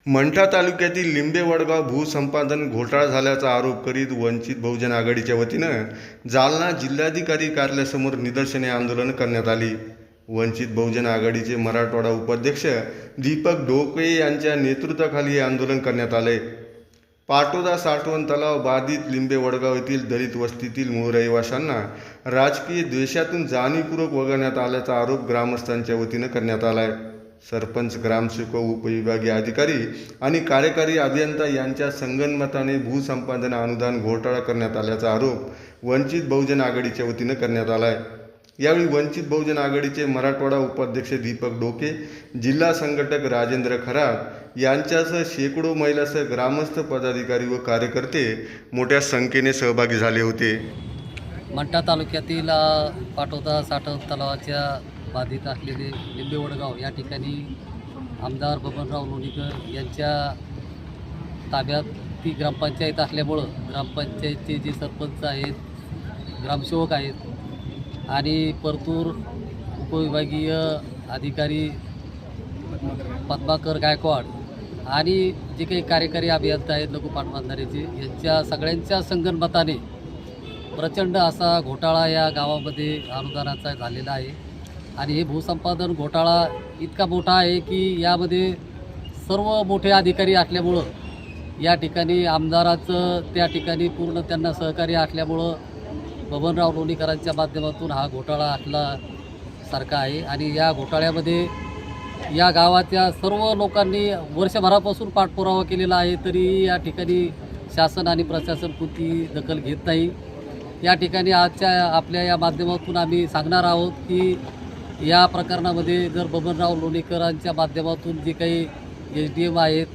मंठा तालुक्यातील लिंबे वडगाव भूसंपादन घोटाळा झाल्याचा आरोप करीत वंचित बहुजन आघाडीच्या वतीनं जालना जिल्हाधिकारी कार्यालयासमोर निदर्शने आंदोलन करण्यात आली। वंचित बहुजन आघाडीचे मराठवाडा उपाध्यक्ष दीपक ढोके यांच्या नेतृत्वाखाली हे आंदोलन करण्यात आले। पाटोदा साठवण तलाव बाधित लिंबे वडगाव येथील दलित वस्तीतील मूळ रहिवाशांना राजकीय द्वेषातून जाणीवपूर्वक वगळण्यात आल्याचा आरोप ग्रामस्थांच्या वतीनं करण्यात आला आहे। सरपंच, ग्रामसेवक, उपविभागीय अधिकारी आणि कार्यकारी अभियंता यांच्या संगनमताने भूसंपादन अनुदान घोटाळा करण्यात आल्याचा आरोप वंचित बहुजन आघाडीच्या वतीनं करण्यात आला आहे। यावेळी वंचित बहुजन आघाडीचे मराठवाडा उपाध्यक्ष दीपक ढोके, जिल्हा संघटक राजेंद्र खरात यांच्यासह शेकडो महिलासह ग्रामस्थ, पदाधिकारी व कार्यकर्ते मोठ्या संख्येने सहभागी झाले होते। मंठा तालुक्यातील पाटोदा साठवण तलावाच्या बाधित असलेले लिंबे वडगाव या ठिकाणी आमदार बबनराव लोणीकर यांच्या ताब्यात ती ग्रामपंचायत असल्यामुळं ग्रामपंचायतचे जे सरपंच आहेत, ग्रामसेवक आहेत आणि परतूर उपविभागीय अधिकारी पद्माकर गायकवाड आणि जे काही कार्यकारी अभियंता आहेत लघु पाटबंधारेचे, यांच्या सगळ्यांच्या संगनमताने प्रचंड असा घोटाळा या गावामध्ये अनुदानाचा झालेला आहे। आणि हे भूसंपादन घोटाळा इतका मोठा आहे की यामध्ये सर्व मोठे अधिकारी असल्यामुळं या ठिकाणी आमदाराचं त्या ठिकाणी पूर्ण त्यांना सहकार्य असल्यामुळं बबनराव लोणीकरांच्या माध्यमातून हा घोटाळा असल्यासारखा आहे। आणि या घोटाळ्यामध्ये या गावाच्या सर्व लोकांनी वर्षभरापासून पाठपुरावा केलेला आहे, तरी या ठिकाणी शासन आणि प्रशासन कोणती दखल घेत नाही। या ठिकाणी आजच्या आपल्या या माध्यमातून आम्ही सांगणार आहोत की या प्रकरणामध्ये जर बबनराव लोणीकरांच्या माध्यमातून जे काही SDM आहेत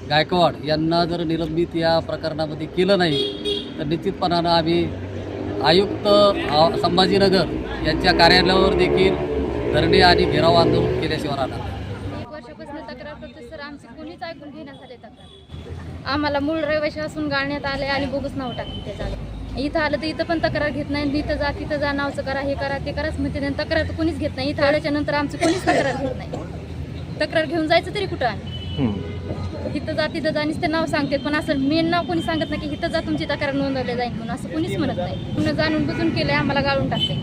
गायकवाड यांना जर निलंबित या प्रकरणामध्ये केलं नाही तर निश्चितपणानं आम्ही आयुक्त संभाजीनगर यांच्या कार्यालयावर देखील धरणे आणि घेराव आंदोलन केल्याशिवाय राहणार। एक वर्षापासून तक्रार करतो सर, आमची कोणीच ऐकून घेण्यात आले तक्रार। आम्हाला मूळ रहिवाशी असून गाळण्यात आले आणि बोगस नाव टाकली त्याच्यावर। इथं आलं तर इथं पण तक्रार घेत नाही, इथं जा तिथं जा, नावचं करा, हे करा ते कराच म्हणते, तक्रार तर कोणीच घेत नाही। इथं आल्याच्या नंतर आमची कोणीच तक्रार घेत नाही। तक्रार घेऊन जायचं तरी कुठं आम्ही? इथं जा तिथं जा नुसते नाव सांगते, पण असं मेन नाव कोणी सांगत नाही की इथं जा तुमची तक्रार नोंदवली जाईल म्हणून, असं कोणीच म्हणत नाही। पुन्हा जाणून बुजून केलंय, आम्हाला गाळून टाकते।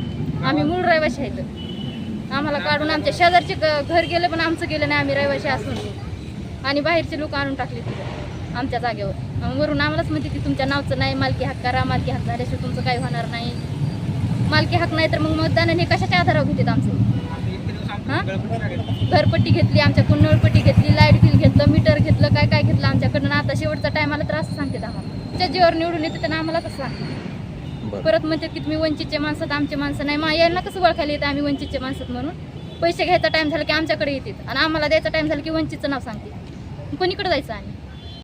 आम्ही मूळ रहिवाशी आहेत, आम्हाला काढून आमच्या शेजारचे घर गेले पण आमचं गेलं नाही, आम्ही रहिवाशी असून आणि बाहेरचे लोक आणून टाकले तिथं आमच्या जागेवर। वरून आम्हालाच म्हणते की तुमच्या नावचं नाही, मालकी हक्क करा, मालकी हक्क झाल्याशिवाय तुमचं काही होणार नाही। मालकी हक्क नाही तर मग मतदान हे कशाच्या आधारावर घेतात आमचं? हां, घरपट्टी घेतली आमच्याकडून, नळपट्टी घेतली, लाईट बिल घेतलं, मीटर घेतलं, काय काय घेतलं आमच्याकडनं। आता शेवटचा टाइम आला तर असं सांगतात आम्हाला, तुमच्या जीवावर निवडून येते त्यांना आम्हाला कसं सांगतात। परत म्हणतात की तुम्ही वंचितचे माणसात, आमचे माणसं नाही। यांना कसं ओळखायला येतं आम्ही वंचितचे माणसात म्हणून? पैसे घ्यायचा टाइम झाला की आमच्याकडे येतात आणि आम्हाला द्यायचा टाइम झाला की वंचितचं नाव सांगते। कोणीकडे जायचं आम्ही?